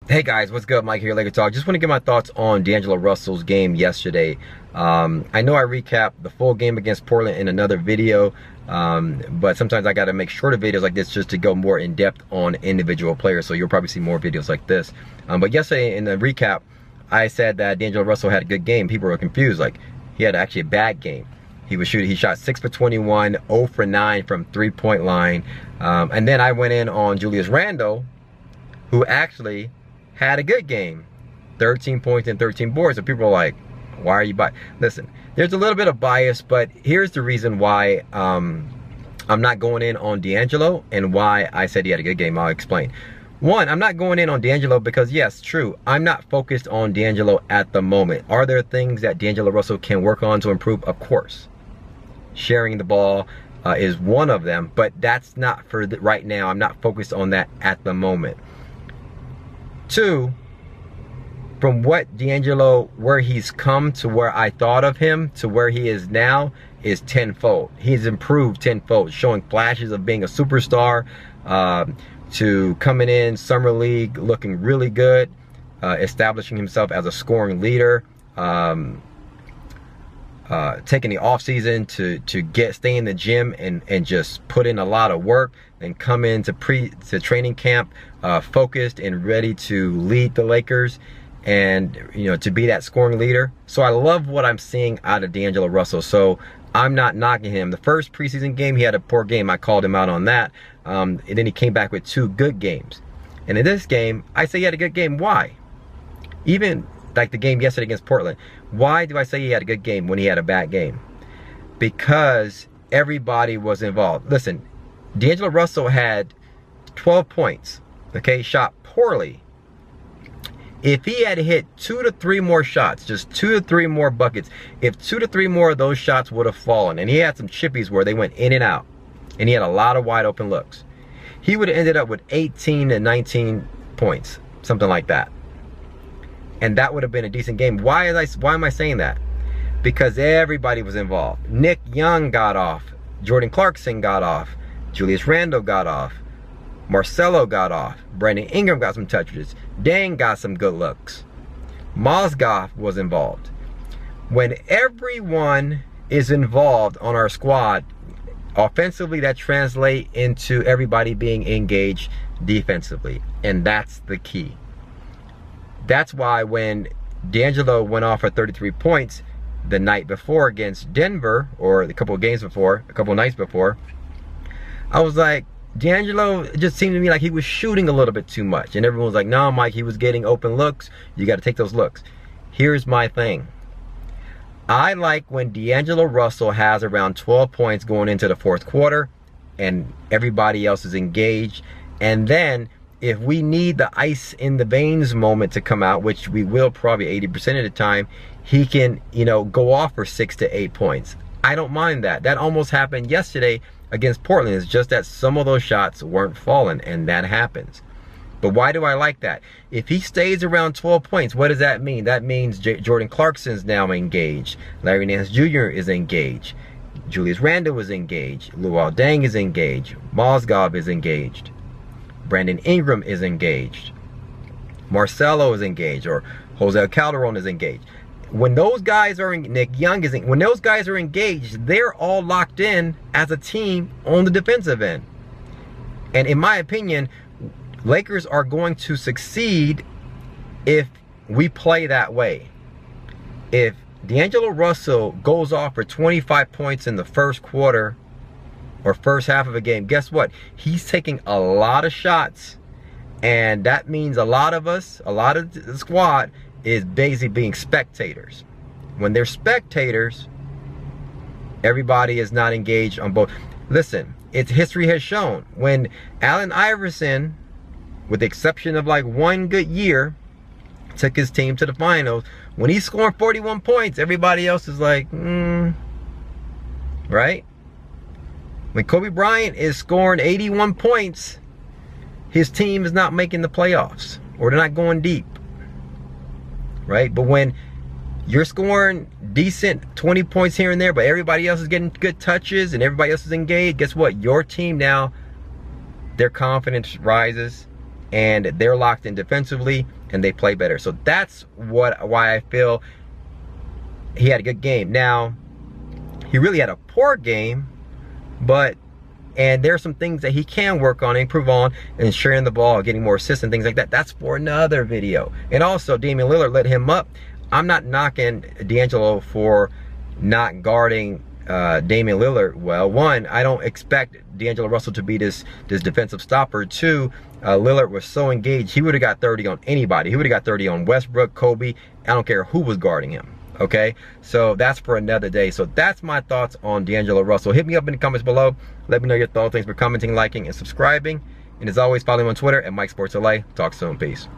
Hey guys, what's good? Mike here, Laker Talk. Just want to get my thoughts on D'Angelo Russell's game yesterday. I know I recapped the full game against Portland in another video, but sometimes I got to make shorter videos like this just to go more in depth on individual players. So you'll probably see more videos like this. But yesterday in the recap, I said that D'Angelo Russell had a good game. People were confused, like he had actually a bad game. He shot 6 for 21, 0 for 9 from 3-point line. And then I went in on Julius Randle, who actually had a good game, 13 points and 13 boards. So people are like, why are you biased? Listen, there's a little bit of bias, but here's the reason why I'm not going in on D'Angelo and why I said he had a good game. I'll explain. One, I'm not going in on D'Angelo because, yes, true, I'm not focused on D'Angelo at the moment. Are there things that D'Angelo Russell can work on to improve? Of course. Sharing the ball is one of them, but that's not for right now. I'm not focused on that at the moment. Two, from what D'Angelo, where he's come to where I thought of him to where he is now is tenfold. He's improved tenfold, showing flashes of being a superstar, to coming in Summer League looking really good, establishing himself as a scoring leader, taking the offseason to stay in the gym and just put in a lot of work and come into training camp focused and ready to lead the Lakers and, you know, to be that scoring leader. So I love what I'm seeing out of D'Angelo Russell. So I'm not knocking him. The first preseason game, he had a poor game. I called him out on that. And then he came back with 2 good games. And in this game, I say he had a good game. Why? Even like the game yesterday against Portland. Why do I say he had a good game when he had a bad game? Because everybody was involved. Listen, D'Angelo Russell had 12 points, okay, shot poorly. If he had hit 2 to 3 more shots, just 2 to 3 more buckets, if 2 to 3 more of those shots would have fallen, and he had some chippies where they went in and out, and he had a lot of wide open looks, he would have ended up with 18 to 19 points, something like that. And that would have been a decent game. Why am I saying that? Because everybody was involved. Nick Young got off. Jordan Clarkson got off. Julius Randle got off. Marcelo got off. Brandon Ingram got some touches. Dang got some good looks. Mozgov was involved. When everyone is involved on our squad, offensively, that translates into everybody being engaged defensively. And that's the key. That's why when D'Angelo went off for 33 points the night before against Denver, or a couple of games before, a couple of nights before, I was like, D'Angelo, it just seemed to me like he was shooting a little bit too much. And everyone was like, no, Mike, he was getting open looks. You got to take those looks. Here's my thing. I like when D'Angelo Russell has around 12 points going into the fourth quarter and everybody else is engaged. And then if we need the ice in the veins moment to come out, which we will probably 80% of the time, he can, you know, go off for 6 to 8 points. I don't mind that. That almost happened yesterday against Portland. It's just that some of those shots weren't falling, and that happens. But why do I like that? If he stays around 12 points, what does that mean? That means Jordan Clarkson's now engaged. Larry Nance Jr. is engaged. Julius Randle is engaged. Luol Deng is engaged. Mozgov is engaged. Brandon Ingram is engaged. Marcelo is engaged, or Jose Calderon is engaged. When those guys are Nick Young is when those guys are engaged, they're all locked in as a team on the defensive end. And in my opinion, Lakers are going to succeed if we play that way. If D'Angelo Russell goes off for 25 points in the first quarter or first half of a game, guess what? He's taking a lot of shots, and that means a lot of us, a lot of the squad is basically being spectators. When they're spectators, everybody is not engaged on both. Listen, history has shown when Allen Iverson, with the exception of like one good year, took his team to the finals, when he's scoring 41 points, everybody else is like, right? When Kobe Bryant is scoring 81 points, his team is not making the playoffs, or they're not going deep, right? But when you're scoring decent 20 points here and there, but everybody else is getting good touches and everybody else is engaged, guess what? Your team now, their confidence rises. and they're locked in defensively and they play better. So that's why I feel he had a good game. Now, he really had a poor game, and there's some things that he can work on, improve on, and sharing the ball, getting more assists and things like that. That's for another video. And also, Damian Lillard lit him up. I'm not knocking D'Angelo for not guarding Damian Lillard well. One, I don't expect D'Angelo Russell to be this defensive stopper. Two, Lillard was so engaged, he would have got 30 on anybody. He would have got 30 on Westbrook, Kobe. I don't care who was guarding him. Okay, so that's for another day. So that's my thoughts on D'Angelo Russell. Hit me up in the comments below. Let me know your thoughts. Thanks for commenting, liking, and subscribing. And as always, follow me on Twitter at MikeSportsLA. Talk soon. Peace.